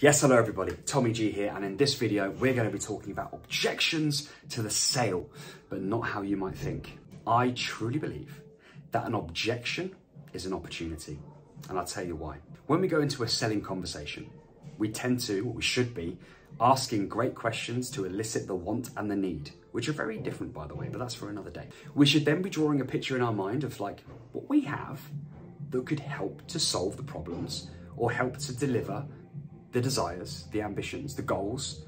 Yes, hello everybody, Tommy G here, and in this video we're going to be talking about objections to the sale, but not how you might think. I truly believe that an objection is an opportunity, and I'll tell you why. When we go into a selling conversation, we tend to, or we should be, asking great questions to elicit the want and the need, which are very different by the way, but that's for another day. We should then be drawing a picture in our mind of like what we have that could help to solve the problems or help to deliver the desires, the ambitions, the goals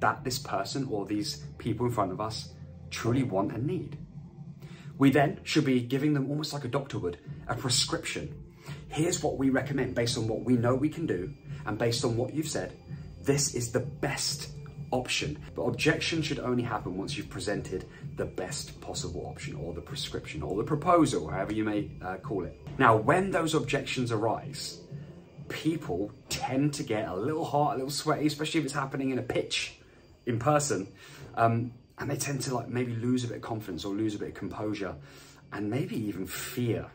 that this person or these people in front of us truly want and need. We then should be giving them, almost like a doctor would, a prescription. Here's what we recommend based on what we know we can do and based on what you've said. This is the best option. But objection should only happen once you've presented the best possible option or the prescription or the proposal, however you may call it. Now, when those objections arise, people tend to get a little hot, a little sweaty, especially if it's happening in a pitch in person. And they tend to like maybe lose a bit of confidence or lose a bit of composure, and maybe even fear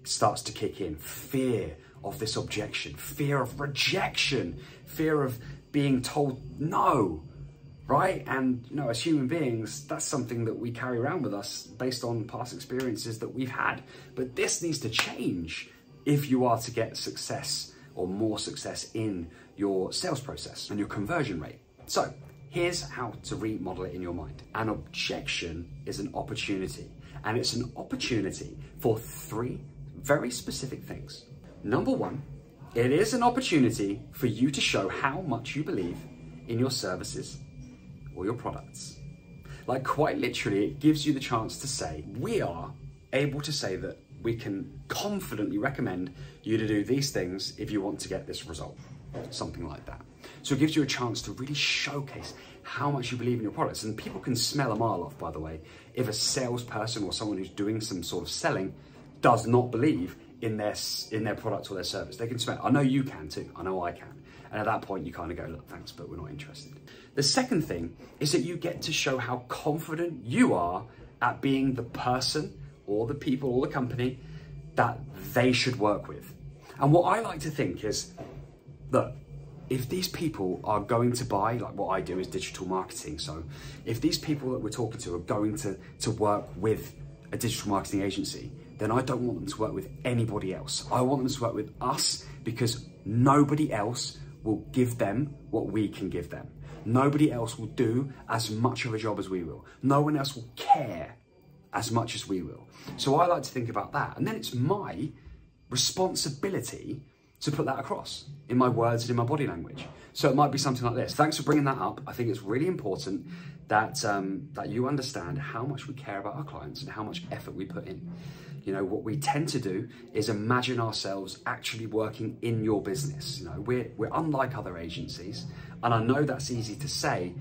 starts to kick in. Fear of this objection, fear of rejection, fear of being told no, right? And you know, as human beings, that's something that we carry around with us based on past experiences that we've had. But this needs to change if you are to get success or more success in your sales process and your conversion rate. So here's how to remodel it in your mind. An objection is an opportunity, and it's an opportunity for three very specific things. Number one, it is an opportunity for you to show how much you believe in your services or your products. Like quite literally, it gives you the chance to say, we are able to say that we can confidently recommend you to do these things if you want to get this result, something like that. So it gives you a chance to really showcase how much you believe in your products. And people can smell a mile off, by the way, if a salesperson or someone who's doing some sort of selling does not believe in their product or their service. They can smell it. I know you can too. I know I can. And at that point, you kind of go, look, thanks, but we're not interested. The second thing is that you get to show how confident you are at being the person or the people or the company that they should work with. And what I like to think is that if these people are going to buy, like what I do is digital marketing. So if these people that we're talking to are going to work with a digital marketing agency, then I don't want them to work with anybody else. I want them to work with us because nobody else will give them what we can give them. Nobody else will do as much of a job as we will. No one else will care as much as we will. So I like to think about that. And then it's my responsibility to put that across in my words and in my body language. So it might be something like this. Thanks for bringing that up. I think it's really important that, that you understand how much we care about our clients and how much effort we put in. You know, what we tend to do is imagine ourselves actually working in your business. You know, we're unlike other agencies, and I know that's easy to say,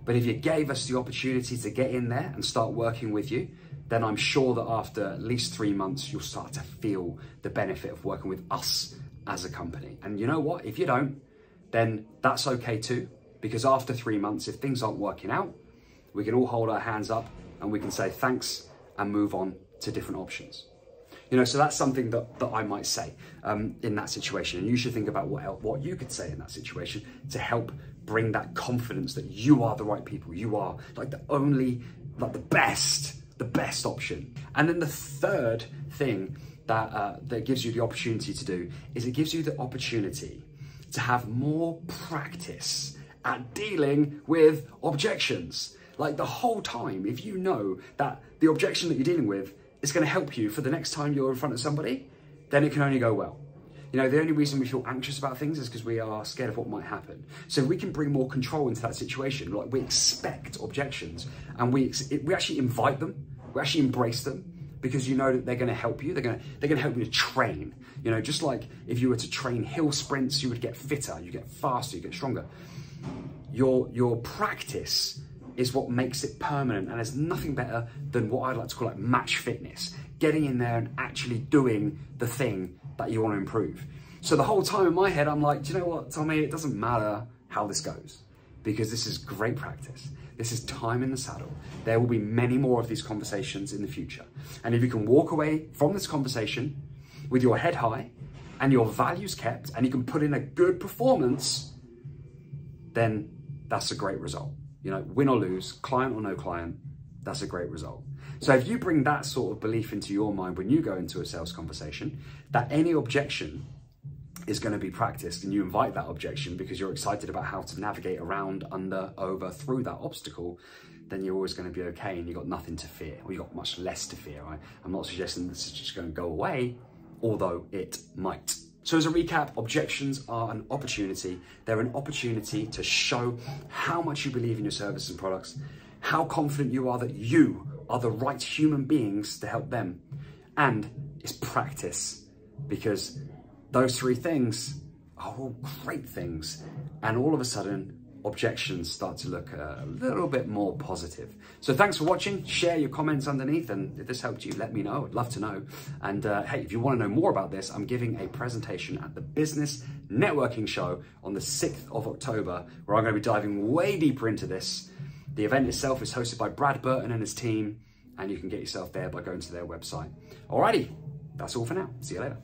but if you gave us the opportunity to get in there and start working with you, then I'm sure that after at least 3 months, you'll start to feel the benefit of working with us as a company. And you know what? If you don't, then that's okay too, because after 3 months, if things aren't working out, we can all hold our hands up and we can say thanks and move on to different options. You know, so that's something that I might say in that situation. And you should think about what you could say in that situation to help bring that confidence that you are the right people. You are like the only, like the best option. And then the third thing that gives you the opportunity to do is it gives you the opportunity to have more practice at dealing with objections. Like the whole time, if you know that the objection that you're dealing with is going to help you for the next time you're in front of somebody, then it can only go well. You know, the only reason we feel anxious about things is because we are scared of what might happen. So we can bring more control into that situation. Like we expect objections and we actually invite them. We actually embrace them because you know that they're going to help you. They're going to help you to train. You know, just like if you were to train hill sprints, you would get fitter, you get faster, you get stronger. Your practice is what makes it permanent, and there's nothing better than what I'd like to call like match fitness, getting in there and actually doing the thing that you want to improve. So the whole time in my head, I'm like, do you know what, Tommy, it doesn't matter how this goes, because this is great practice. This is time in the saddle. There will be many more of these conversations in the future. And if you can walk away from this conversation with your head high and your values kept, and you can put in a good performance, then that's a great result. You know, win or lose, client or no client, that's a great result. So if you bring that sort of belief into your mind when you go into a sales conversation, that any objection is going to be practiced, and you invite that objection because you're excited about how to navigate around, under, over, through that obstacle, then you're always going to be okay and you've got nothing to fear, or you've got much less to fear, right? I'm not suggesting this is just going to go away, although it might. So as a recap, objections are an opportunity. They're an opportunity to show how much you believe in your services and products, how confident you are that you are the right human beings to help them. And it's practice, because those three things are all great things. And all of a sudden, objections start to look a little bit more positive. So thanks for watching. Share your comments underneath, and if this helped you, let me know. I'd love to know. And hey, if you want to know more about this, I'm giving a presentation at the Business Networking Show on the 6th of October, where I'm going to be diving way deeper into this. The event itself is hosted by Brad Burton and his team, and you can get yourself there by going to their website. Alrighty, that's all for now. See you later.